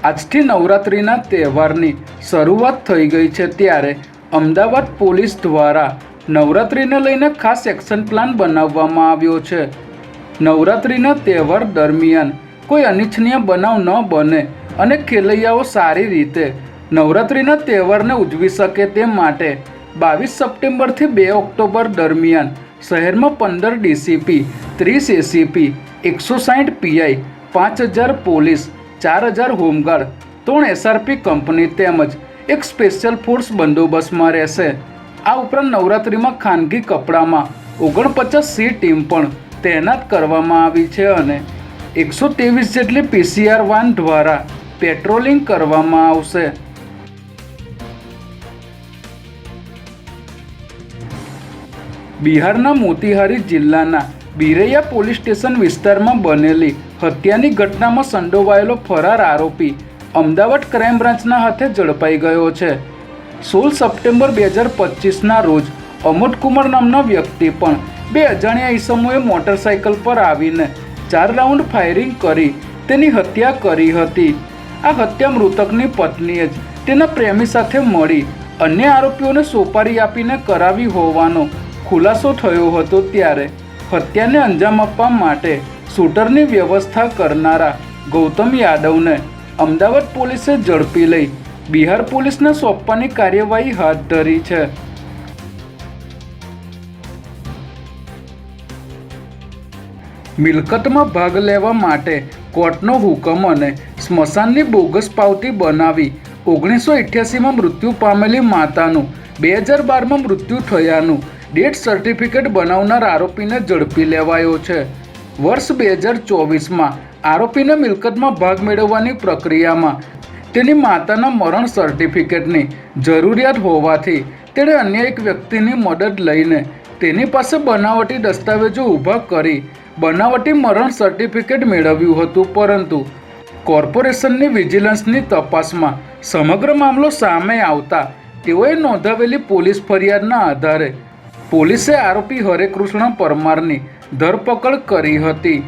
આજથી નવરાત્રિના તહેવારની શરૂઆત થઈ ગઈ છે, ત્યારે અમદાવાદ પોલીસ દ્વારા નવરાત્રિને લઈને ખાસ એક્શન પ્લાન બનાવવામાં આવ્યો છે। નવરાત્રિના તહેવાર દરમિયાન કોઈ અનિચ્છનીય બનાવ ન બને અને ખેલૈયાઓ સારી રીતે નવરાત્રિના તહેવારને ઉજવી શકે તે માટે 22 સપ્ટેમ્બરથી 2 ઓક્ટોબર દરમિયાન શહેરમાં 15 DCP, 30 ACP, 160 PI, 5000 police, 4000 home guard, 3 SRP company તેમજ એક સ્પેશિયલ ફોર્સ બંદોબસ્તમાં રહેશે। આ ઉપરાંત નવરાત્રિમાં ખાનગી કપડામાં 49 ટીમ પણ તૈનાત કરવામાં આવી છે અને 123 જેટલી પીસીઆર વાન દ્વારા પેટ્રોલિંગ કરવામાં આવશે। બિહારના મોતીહારી જિલ્લાના બિરૈયા પોલીસ સ્ટેશન વિસ્તારમાં બનેલી હત્યાની ઘટનામાં સંડોવાયેલો ફરાર આરોપી અમદાવાદ ક્રાઇમ બ્રાન્ચના હાથે ઝડપાઈ ગયો છે। 16 સપ્ટેમ્બર 2025ના રોજ અમોદકુમાર નામના વ્યક્તિ પણ 2 અજાણ્યા ઈસમોએ મોટરસાઇકલ પર આવીને 4 રાઉન્ડ ફાયરિંગ કરી તેની હત્યા કરી હતી। આ હત્યા મૃતકની પત્નીએ જ તેના પ્રેમી સાથે મળી અન્ય આરોપીઓને સોપારી આપીને કરાવી હોવાનો ખુલાસો થયો હતો, ત્યારે હત્યાને અંજામ આપવા માટે શૂટરની વ્યવસ્થા કરનારા ગૌતમ યાદવને અમદાવાદ પોલીસે ઝડપી લઈ બિહાર પોલીસને સોંપવાની કાર્યવાહી હાથ ધરી છે। મિલકતમાં ભાગ લેવા માટે કોર્ટનો હુકમ અને સ્મશાનની બોગસ પાવતી બનાવી 1988માં મૃત્યુ પામેલી માતાનું 2012માં મૃત્યુ થયાનું ડેથ સર્ટિફિકેટ બનાવનાર આરોપીને ઝડપી લેવાયો છે। વર્ષ 2024માં આરોપીને મિલકતમાં ભાગ મેળવવાની પ્રક્રિયામાં તેની માતાના મરણ સર્ટિફિકેટની જરૂરિયાત હોવાથી તેણે અન્ય એક વ્યક્તિની મદદ લઈને તેની પાસે બનાવટી દસ્તાવેજો ઊભા કરી બનાવટી મરણ સર્ટિફિકેટ મેળવ્યું હતું, પરંતુ કોર્પોરેશનની વિજિલન્સની તપાસમાં સમગ્ર મામલો સામે આવતા તેઓએ નોંધાવેલી પોલીસ ફરિયાદના આધારે પોલીસે આરોપી હરેકૃષ્ણ પરમારની ધરપકડ કરી હતી।